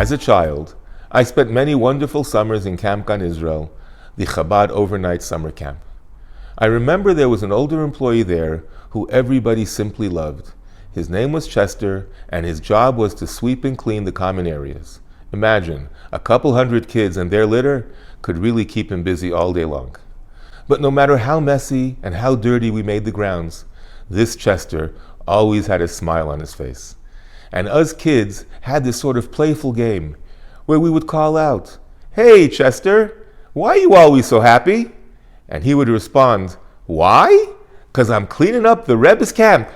As a child, I spent many wonderful summers in Camp Gan Israel, the Chabad overnight summer camp. I remember there was an older employee there who everybody simply loved. His name was Chester, and his job was to sweep and clean the common areas. Imagine, a couple hundred kids and their litter could really keep him busy all day long. But no matter how messy and how dirty we made the grounds, this Chester always had a smile on his face. And us kids had this sort of playful game where we would call out, "Hey, Chester, why are you always so happy?" And he would respond, "Why? 'Cause I'm cleaning up the Rebbe's camp."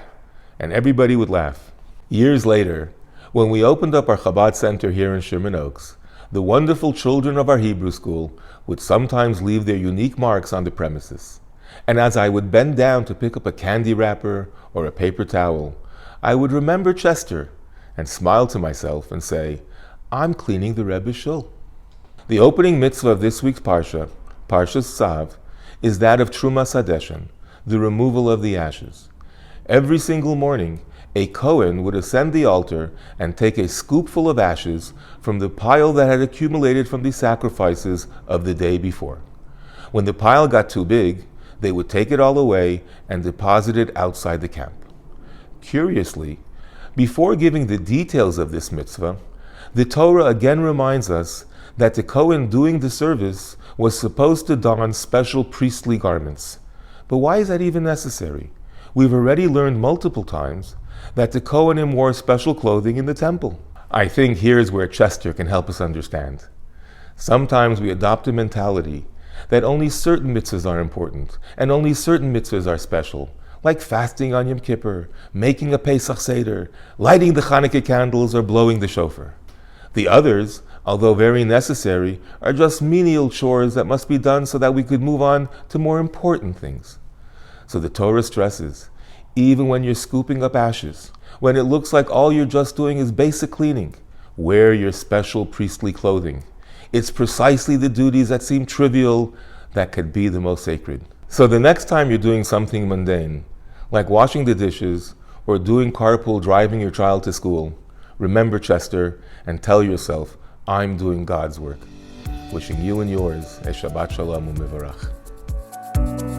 And everybody would laugh. Years later, when we opened up our Chabad Center here in Sherman Oaks, the wonderful children of our Hebrew school would sometimes leave their unique marks on the premises. And as I would bend down to pick up a candy wrapper or a paper towel, I would remember Chester and smile to myself and say, "I'm cleaning the Rebbe's shul." The opening mitzvah of this week's Parsha, Parshas Tzav, is that of Trumas Hadeshen, the removal of the ashes. Every single morning, a Kohen would ascend the altar and take a scoopful of ashes from the pile that had accumulated from the sacrifices of the day before. When the pile got too big, they would take it all away and deposit it outside the camp. Curiously, before giving the details of this mitzvah, the Torah again reminds us that the Kohen doing the service was supposed to don special priestly garments. But why is that even necessary? We've already learned multiple times that the Kohanim wore special clothing in the temple. I think here's where Chester can help us understand. Sometimes we adopt a mentality that only certain mitzvahs are important and only certain mitzvahs are special, like fasting on Yom Kippur, making a Pesach Seder, lighting the Hanukkah candles, or blowing the shofar. The others, although very necessary, are just menial chores that must be done so that we could move on to more important things. So the Torah stresses, even when you're scooping up ashes, when it looks like all you're just doing is basic cleaning, wear your special priestly clothing. It's precisely the duties that seem trivial that could be the most sacred. So the next time you're doing something mundane, like washing the dishes or doing carpool driving your child to school, remember Chester and tell yourself, I'm doing God's work. Wishing you and yours a Shabbat Shalom u'Mevarach.